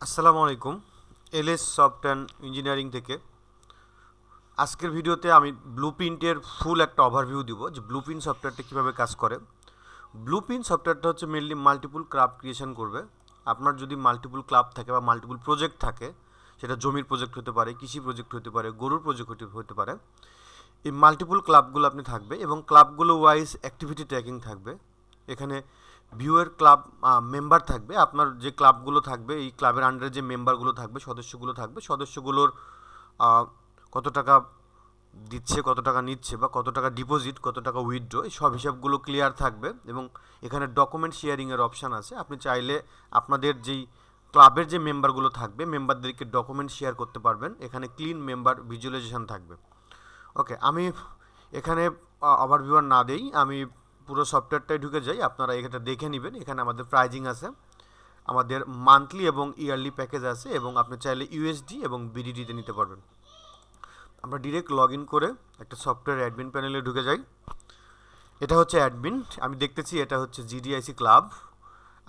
আসসালামু আলাইকুম। LS soft and engineering থেকে আজকের ভিডিওতে আমি ব্লুপ্রিন্টের ফুল একটা ওভারভিউ দিব যে ব্লুপ্রিন্ট সফটওয়্যারটা কীভাবে কাজ করে। ব্লুপ্রিন্ট সফটওয়্যারটা হচ্ছে মেনলি মাল্টিপল ক্লাব ক্রিয়েশন করবে। আপনার যদি মাল্টিপল ক্লাব থাকে বা মাল্টিপল প্রজেক্ট থাকে, সেটা জমির প্রজেক্ট হতে পারে, কৃষি প্রজেক্ট হতে পারে, গরুর প্রজেক্ট হতে পারে, এই মাল্টিপল ক্লাবগুলো আপনি থাকবে এবং ক্লাবগুলো ওয়াইজ অ্যাক্টিভিটি ট্র্যাকিং থাকবে। এখানে ভিউয়ের ক্লাব মেম্বার থাকবে, আপনার যে ক্লাবগুলো থাকবে এই ক্লাবের আন্ডারে যে মেম্বারগুলো থাকবে, সদস্যগুলো থাকবে, সদস্যগুলোর কত টাকা দিচ্ছে, কত টাকা নিচ্ছে, বা কত টাকা ডিপোজিট, কত টাকা উইথড্র, এই সব হিসাবগুলো ক্লিয়ার থাকবে। এবং এখানে ডকুমেন্ট শেয়ারিংয়ের অপশান আছে। আপনি চাইলে আপনাদের যেই ক্লাবের যে মেম্বারগুলো থাকবে, মেম্বারদেরকে ডকুমেন্ট শেয়ার করতে পারবেন। এখানে ক্লিন মেম্বার ভিজুয়ালাইজেশন থাকবে। ওকে, আমি এখানে ওভারভিউ না দেই, আমি পুরো সফটওয়্যারটাই ঢুকে যাই। আপনারা এটা দেখে নেবেন। এখানে আমাদের প্রাইজিং আছে, আমাদের মান্থলি এবং ইয়ারলি প্যাকেজ আছে, এবং আপনি চাইলে ইউএসডি এবং বিডিডিতে নিতে পারবেন। আমরা ডিরেক্ট লগ ইন করে একটা সফটওয়্যার অ্যাডমিন প্যানেলে ঢুকে যাই। এটা হচ্ছে অ্যাডমিন, আমি দেখতেছি এটা হচ্ছে জিডিআইসি ক্লাব।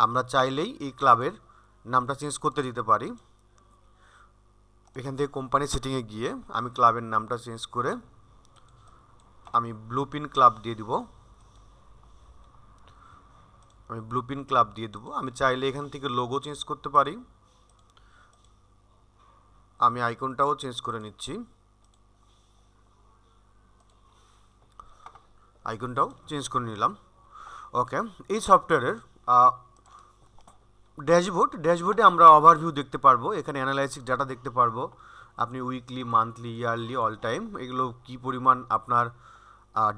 আমরা চাইলেই এই ক্লাবের নামটা চেঞ্জ করতে দিতে পারি। এখান থেকে কোম্পানি সেটিংয়ে গিয়ে আমি ক্লাবের নামটা চেঞ্জ করে আমি ব্লুপ্রিন্ট ক্লাব দিয়ে দিব। আমি চাইলে এখান থেকে লোগো চেঞ্জ করতে পারি। আমি আইকনটাও চেঞ্জ করে নিচ্ছি, আইকনটাও চেঞ্জ করে নিলাম। ওকে, এই সফটওয়্যারের ড্যাশবোর্ডে আমরা ওভারভিউ দেখতে পারবো। এখানে অ্যানালাইসিস ডাটা দেখতে পারবো। আপনি weekly, monthly, yearly, all time এগুলো কী পরিমাণ আপনার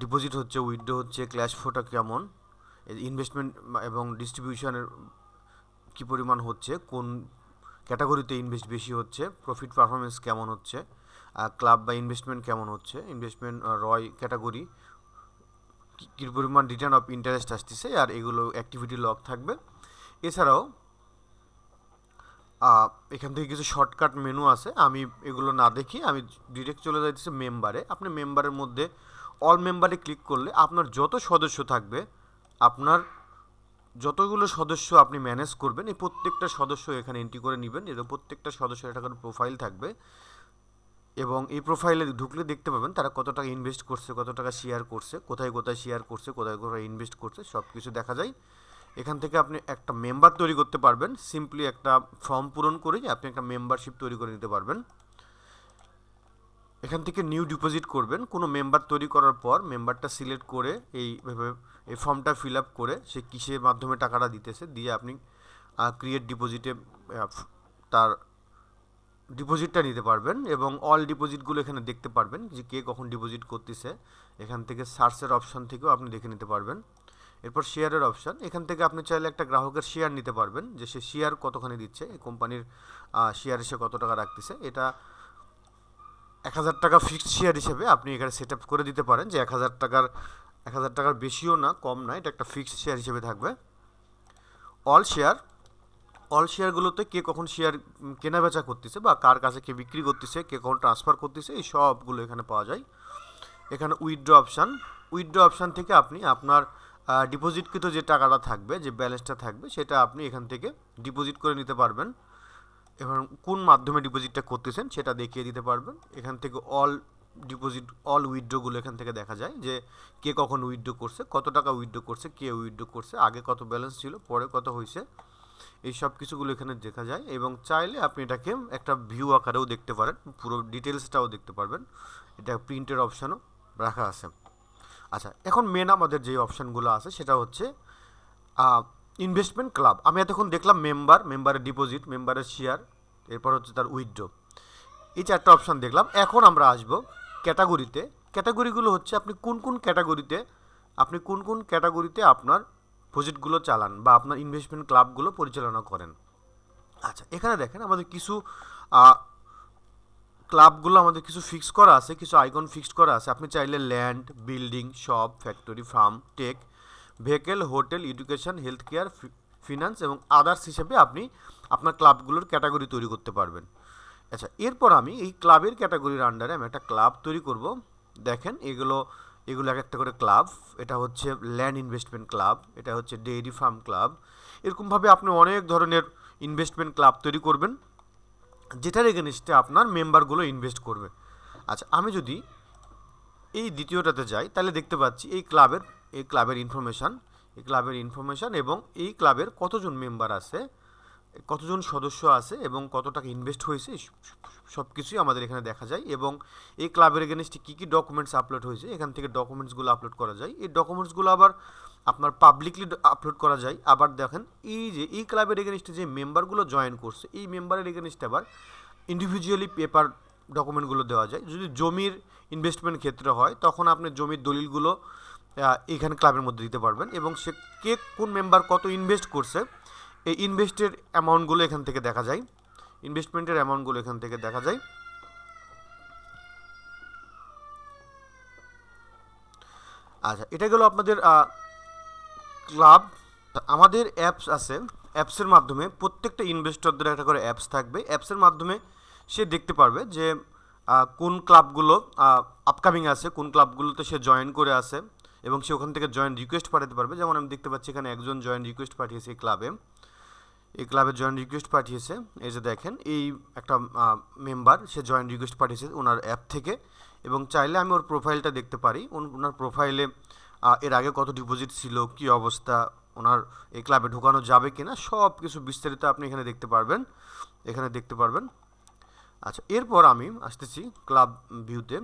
ডিপোজিট হচ্ছে, উইথড্র হচ্ছে, ক্যাশ ফ্লোটা কেমন, ইনভেস্টমেন্ট এবং ডিস্ট্রিবিউশনের কী পরিমাণ হচ্ছে, কোন ক্যাটাগরিতে ইনভেস্ট বেশি হচ্ছে, প্রফিট পারফরমেন্স কেমন হচ্ছে, ক্লাব বা ইনভেস্টমেন্ট কেমন হচ্ছে, ইনভেস্টমেন্ট রয় ক্যাটাগরি কী পরিমাণ রিটার্ন অফ ইন্টারেস্ট আসতেছে, আর এগুলো অ্যাক্টিভিটি লগ থাকবে। এছাড়াও এখান থেকে কিছু শর্টকাট মেনু আছে, আমি এগুলো না দেখি আমি ডিরেক্ট চলে যাইতেছি মেম্বারে। আপনি মেম্বারের মধ্যে অল মেম্বারে ক্লিক করলে আপনার যত সদস্য থাকবে, আপনার যতগুলো সদস্য আপনি ম্যানেজ করবেন, এই প্রত্যেকটা সদস্য এখানে এন্ট্রি করে নেবেন। এবং প্রত্যেকটা সদস্যের একটা করে প্রোফাইল থাকবে, এবং এই প্রোফাইলে ঢুকলে দেখতে পাবেন তারা কত টাকা ইনভেস্ট করছে, কত টাকা শেয়ার করছে, কোথায় কোথায় শেয়ার করছে, কোথায় কোথায় ইনভেস্ট করছে, সব কিছু দেখা যায়। এখান থেকে আপনি একটা মেম্বার তৈরি করতে পারবেন। সিম্পলি একটা ফর্ম পূরণ করেই আপনি একটা মেম্বারশিপ তৈরি করে নিতে পারবেন। এখান থেকে নিউ ডিপোজিট করবেন। কোনো মেম্বার তৈরি করার পর মেম্বারটা সিলেক্ট করে এইভাবে এই ফর্মটা ফিল আপ করে সে কিসের মাধ্যমে টাকাটা দিতেছে দিয়ে আপনি ক্রিয়েট ডিপোজিটে তার ডিপোজিটটা নিতে পারবেন। এবং অল ডিপোজিটগুলো এখানে দেখতে পারবেন যে কে কখন ডিপোজিট করতেছে। এখান থেকে সার্চের অপশান থেকেও আপনি দেখে নিতে পারবেন। এরপর শেয়ারের অপশান, এখান থেকে আপনি চাইলে একটা গ্রাহকের শেয়ার নিতে পারবেন, যে সে শেয়ার কতখানি দিচ্ছে, এই কোম্পানির শেয়ারে সে কত টাকা রাখতেছে। এটা 1000 টাকা ফিক্সড শেয়ার হিসেবে আপনি এখানে সেট আপ করে দিতে পারেন যে 1000 টাকার বেশিও না, কম না, এটা একটা ফিক্সড শেয়ার হিসেবে থাকবে। অল শেয়ার, অল শেয়ারগুলোতে কে কখন শেয়ার কেনা বেচা করতেছে, বা কার কাছে কে বিক্রি করতেছে, কে কখন ট্রান্সফার করতেছে, এই সবগুলো এখানে পাওয়া যায়। এখানে উইথড্র অপশান থেকে আপনি আপনার ডিপোজিটকৃত যে টাকাটা থাকবে, যে ব্যালেন্সটা থাকবে, সেটা আপনি এখান থেকে ডিপোজিট করে নিতে পারবেন। এবং কোন মাধ্যমে ডিপোজিটটা করতেছেন সেটা দেখিয়ে দিতে পারবেন। এখান থেকে অল উইথড্রগুলো এখান থেকে দেখা যায় যে কে কখন উইথড্র করছে, কত টাকা উইথড্র করছে, কে উইথড্র করছে, আগে কত ব্যালেন্স ছিল, পরে কত হয়েছে, এই সব কিছুগুলো এখানে দেখা যায়। এবং চাইলে আপনি এটাকে একটা ভিউ আকারেও দেখতে পারেন, পুরো ডিটেলসটাও দেখতে পারবেন। এটা প্রিন্টের অপশানও রাখা আছে। আচ্ছা, এখন মেন আমাদের যে অপশানগুলো আছে সেটা হচ্ছে ইনভেস্টমেন্ট ক্লাব। আমি এতক্ষণ দেখলাম মেম্বারের ডিপোজিট, মেম্বারের শেয়ার, এরপর হচ্ছে তার উইথড্র, এই চারটা অপশান দেখলাম। এখন আমরা আসব ক্যাটাগরিতে। ক্যাটাগরিগুলো হচ্ছে আপনি কোন কোন ক্যাটাগরিতে আপনার প্রজেক্টগুলো চালান বা আপনার ইনভেস্টমেন্ট ক্লাবগুলো পরিচালনা করেন। আচ্ছা, এখানে দেখেন আমাদের কিছু ক্লাবগুলো আমাদের কিছু ফিক্স করা আছে, কিছু আইকন ফিক্সড করা আছে। আপনি চাইলে land, building, shop, factory, farm, tech, vehicle, hotel, education, health care, finance এবং আদার্স হিসেবে আপনি আপনার ক্লাবগুলোর ক্যাটাগরি তৈরি করতে পারবেন। আচ্ছা, এরপর আমি এই ক্লাবের ক্যাটাগরির আন্ডারে আমি একটা ক্লাব তৈরি করব। দেখেন এগুলো এক একটা করে ক্লাব। এটা হচ্ছে ল্যান্ড ইনভেস্টমেন্ট ক্লাব, এটা হচ্ছে ডেইরি ফার্ম ক্লাব। এরকমভাবে আপনি অনেক ধরনের ইনভেস্টমেন্ট ক্লাব তৈরি করবেন, যেটার এগেনস্টে আপনার মেম্বারগুলো ইনভেস্ট করবে। আচ্ছা, আমি যদি এই দ্বিতীয়টাতে যাই তাহলে দেখতে পাচ্ছি এই ক্লাবের ইনফরমেশান এবং এই ক্লাবের কতজন মেম্বার আছে, কতজন সদস্য আছে এবং কত টাকা ইনভেস্ট হয়েছে, সব কিছুই আমাদের এখানে দেখা যায়। এবং এই ক্লাবের এগেনস্টে কী কী ডকুমেন্টস আপলোড হয়েছে এখান থেকে ডকুমেন্টসগুলো আপলোড করা যায়। এই ডকুমেন্টসগুলো আবার আপনার পাবলিকলি আপলোড করা যায়। আবার দেখেন এই ক্লাবের এগেনস্টে যে মেম্বারগুলো জয়েন করছে এই মেম্বারের এগেনস্টে আবার ইন্ডিভিজুয়ালি পেপার ডকুমেন্টগুলো দেওয়া যায়। যদি জমির ইনভেস্টমেন্ট ক্ষেত্রে হয় তখন আপনি জমির দলিলগুলো এখানে ক্লাবের মধ্যে দিতে পারবেন এবং সে কোন মেম্বার কত ইনভেস্ট করছে এই ইনভেস্টের অ্যামাউন্টগুলো এখান থেকে দেখা যায়, ইনভেস্টমেন্টের অ্যামাউন্টগুলো এখান থেকে দেখা যায়। আচ্ছা, এটা গেল আপনাদের ক্লাব। আমাদের অ্যাপস আছে, অ্যাপসের মাধ্যমে প্রত্যেকটা ইনভেস্টরদের একটা করে অ্যাপস থাকবে। অ্যাপসের মাধ্যমে সে দেখতে পারবে যে কোন ক্লাবগুলো আপকামিং আছে, কোন ক্লাবগুলোতে সে জয়েন করে আছে এবং সে ওখান থেকে জয়েন রিকোয়েস্ট পাঠাতে পারবে। যেমন আমি দেখতে পাচ্ছি এখানে একজন জয়েন রিকোয়েস্ট পাঠিয়েছে এই ক্লাবে জয়েন রিকোয়েস্ট পাঠিয়েছে। এই যে দেখেন এই একটা মেম্বার সে জয়েন রিকোয়েস্ট পাঠিয়েছে ওনার অ্যাপ থেকে এবং চাইলে আমি ওর প্রোফাইলটা দেখতে পারি। ওনার প্রোফাইলে এর আগে কত ডিপোজিট ছিল, কি অবস্থা, ওনার এই ক্লাবে ঢোকানো যাবে কিনা, সব কিছু বিস্তারিত আপনি এখানে দেখতে পারবেন। আচ্ছা, এরপর আমি আসতেছি ক্লাব ভিউতে।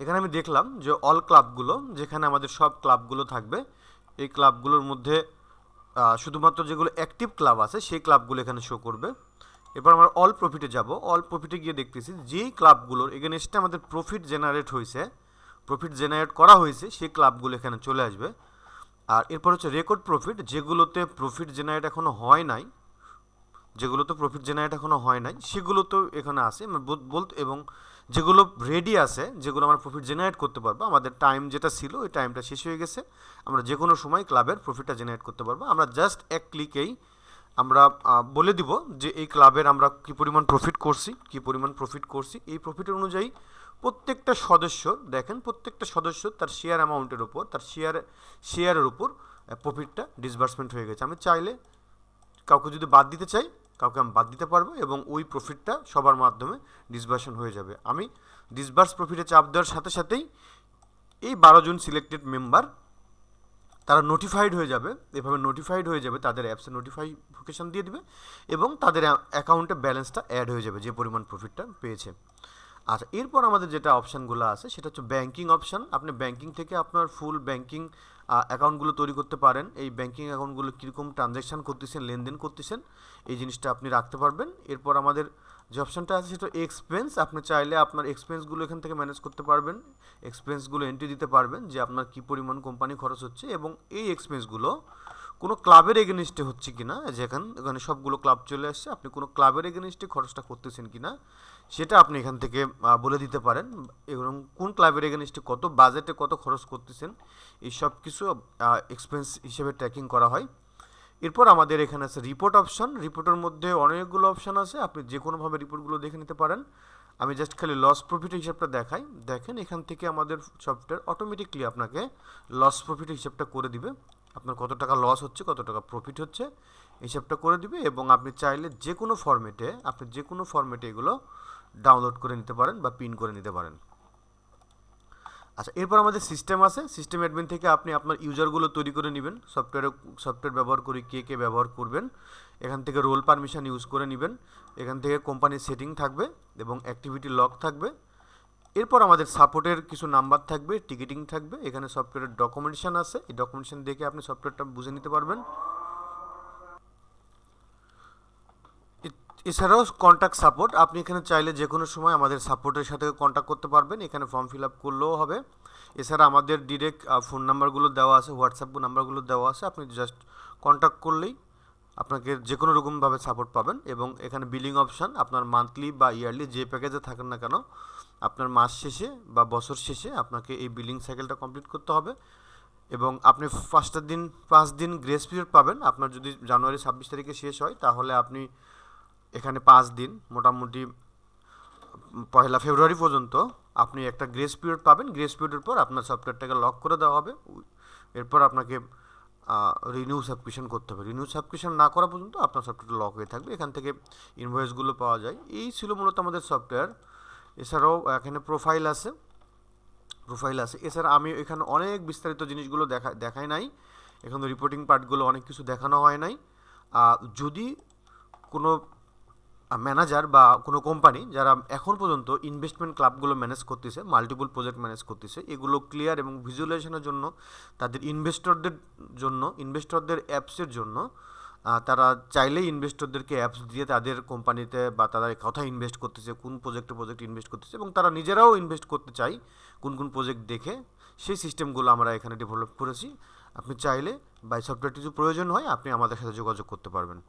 এখানে আমি দেখলাম যে অল ক্লাবগুলো, যেখানে আমাদের সব ক্লাবগুলো থাকবে, এই ক্লাবগুলোর মধ্যে শুধুমাত্র যেগুলো অ্যাক্টিভ ক্লাব আছে সেই ক্লাবগুলো এখানে শো করবে। এরপর আমরা অল প্রফিটে যাব। অল প্রফিটে গিয়ে দেখতেছি যেই ক্লাবগুলোর এগেনস্টে আমাদের প্রফিট জেনারেট করা হয়েছে সেই ক্লাবগুলো এখানে চলে আসবে। আর এরপর হচ্ছে রেকর্ড প্রফিট, যেগুলোতে প্রফিট জেনারেট এখনও হয় নাই সেগুলো তো এখানে আছে বলতে, এবং যেগুলো রেডি আছে, যেগুলো আমরা প্রফিট জেনারেট করতে পারবো, আমাদের টাইম যেটা ছিল ওই টাইমটা শেষ হয়ে গেছে, আমরা যে কোনো সময় ক্লাবের প্রফিটটা জেনারেট করতে পারবো। আমরা জাস্ট এক ক্লিকেই আমরা বলে দিব যে এই ক্লাবের আমরা কী পরিমাণ প্রফিট করছি। এই প্রফিটের অনুযায়ী প্রত্যেকটা সদস্য দেখেন, প্রত্যেকটা সদস্য তার শেয়ার অ্যামাউন্টের উপর, তার শেয়ারের উপর প্রফিটটা ডিসবার্সমেন্ট হয়ে গেছে। আমি চাইলে কাউকে যদি বাদ দিতে চাই, কাউকে আমি বাদ দিতে পারবো এবং ওই প্রফিটটা সবার মাধ্যমে ডিসবার্সন হয়ে যাবে। আমি ডিসবার্স প্রফিটে চাপ দেওয়ার সাথে সাথেই এই 12 জন সিলেক্টেড মেম্বার তারা নোটিফাইড হয়ে যাবে, তাদের অ্যাপসে নোটিফিকেশন দিয়ে দিবে এবং তাদের অ্যাকাউন্টে ব্যালেন্সটা অ্যাড হয়ে যাবে যে পরিমাণ প্রফিটটা পেয়েছে। আচ্ছা, এরপর আমাদের যেটা অপশানগুলো আছে সেটা হচ্ছে ব্যাংকিং অপশান। আপনি ব্যাংকিং থেকে আপনার ফুল ব্যাংকিং অ্যাকাউন্টগুলো তৈরি করতে পারেন। এই ব্যাংকিং অ্যাকাউন্টগুলো কীরকম ট্রানজ্যাকশান করতেছেন, লেনদেন করতেছেন, এই জিনিসটা আপনি রাখতে পারবেন। এরপর আমাদের যে অপশানটা আছে সেটা এক্সপেন্স। আপনি চাইলে আপনার এক্সপেন্সগুলো এখান থেকে ম্যানেজ করতে পারবেন, এক্সপেন্সগুলো এন্ট্রি দিতে পারবেন যে আপনার কী পরিমাণ কোম্পানি খরচ হচ্ছে এবং এই এক্সপেন্সগুলো কোনো ক্লাবের এগেনস্টে হচ্ছে কিনা, এখানে সবগুলো ক্লাব চলে আসছে, আপনি কোনো ক্লাবের এগেনস্টে খরচটা করতেছেন কিনা সেটা আপনি এখান থেকে বলে দিতে পারেন এবং কোন ক্লাবের এগেনস্টে কত বাজেটে কত খরচ করতেছেন এই সব কিছু এক্সপেন্স হিসেবে ট্র্যাকিং করা হয়। এরপর আমাদের এখানে আছে রিপোর্ট অপশন। রিপোর্টের মধ্যে অনেকগুলো অপশান আছে, আপনি যে কোনোভাবে রিপোর্টগুলো দেখে নিতে পারেন। আমি জাস্ট খালি লস প্রফিটের হিসাবটা দেখাই। দেখেন এখান থেকে আমাদের সফটওয়্যার অটোমেটিকলি আপনাকে লস প্রফিটের হিসাবটা করে দিবে, আপনার কত টাকা লস হচ্ছে, কত টাকা প্রফিট হচ্ছে হিসাবটা করে দিবে এবং আপনি চাইলে যে কোনো ফরম্যাটে এগুলো ডাউনলোড করে নিতে পারেন বা পিন করে নিতে পারেন। আচ্ছা, এরপর আমাদের সিস্টেম আছে। সিস্টেম অ্যাডমিন থেকে আপনি আপনার ইউজারগুলো তৈরি করে নেবেন, সফটওয়্যার ব্যবহার করে কে ব্যবহার করবেন, এখান থেকে রোল পারমিশন ইউজ করে নেবেন, এখান থেকে কোম্পানির সেটিং থাকবে এবং অ্যাক্টিভিটি লগ থাকবে। এরপর আমাদের সাপোর্টের কিছু নাম্বার থাকবে, টিকিটিং থাকবে, এখানে সফটওয়্যারের ডকুমেন্টেশন আছে, এই ডকুমেন্টেশন দেখে আপনি সফটওয়্যারটা বুঝে নিতে পারবেন। এছাড়াও কন্ট্যাক্ট সাপোর্ট, আপনি এখানে চাইলে যে কোনো সময় আমাদের সাপোর্টের সাথে কন্ট্যাক্ট করতে পারবেন, এখানে ফর্ম ফিল আপ করলেও হবে। এছাড়া আমাদের ডিরেক্ট ফোন নাম্বারগুলো দেওয়া আছে, হোয়াটসঅ্যাপ নাম্বারগুলো দেওয়া আছে, আপনি জাস্ট কন্ট্যাক্ট করলেই আপনাকে যে কোনো রকমভাবে সাপোর্ট পাবেন। এবং এখানে বিলিং অপশান, আপনার মান্থলি বা ইয়ারলি যে প্যাকেজে থাকেন না কেন আপনার মাস শেষে বা বছর শেষে আপনাকে এই বিলিং সাইকেলটা কমপ্লিট করতে হবে এবং আপনি 5 দিন গ্রেস পিরিয়ড পাবেন। আপনার যদি জানুয়ারি 26 তারিখে শেষ হয় তাহলে আপনি এখানে 5 দিন, মোটামুটি 1 ফেব্রুয়ারি পর্যন্ত আপনি একটা গ্রেস পিরিয়ড পাবেন। গ্রেস পিরিয়ডের পর আপনার সফটওয়্যারটাকে লক করে দেওয়া হবে, এরপর আপনাকে রিনিউ সাবস্ক্রিপশন করতে হবে। রিনিউ সাবস্ক্রিপশন না করা পর্যন্ত আপনার সফটওয়্যারটা লক হয়ে থাকবে। এখান থেকে ইনভয়েসগুলো পাওয়া যায়। এই ছিল মূলত আমাদের সফটওয়্যার। এছাড়াও এখানে প্রোফাইল আছে। এছাড়া আমি এখানে অনেক বিস্তারিত জিনিসগুলো দেখাই নাই। এখানে রিপোর্টিং পার্টগুলো অনেক কিছু দেখানো হয় নাই। যদি কোনো ম্যানেজার বা কোনো কোম্পানি যারা এখন পর্যন্ত ইনভেস্টমেন্ট ক্লাবগুলো ম্যানেজ করতেছে, মাল্টিপল প্রজেক্ট ম্যানেজ করতেছে, এগুলো ক্লিয়ার এবং ভিজুয়ালাইজেশনের জন্য তাদের ইনভেস্টরদের অ্যাপসের জন্য তারা চাইলেই ইনভেস্টরদেরকে অ্যাপস দিয়ে তাদের কোম্পানিতে বা তারা কোথায় ইনভেস্ট করতেছে, কোন প্রজেক্ট ইনভেস্ট করতেছে এবং তারা নিজেরাও ইনভেস্ট করতে চায় কোন কোন প্রজেক্ট দেখে, সেই সিস্টেমগুলো আমরা এখানে ডেভেলপ করেছি। আপনি চাইলে বা এই সফটওয়্যারটি যদি প্রয়োজন হয় আপনি আমাদের সাথে যোগাযোগ করতে পারবেন।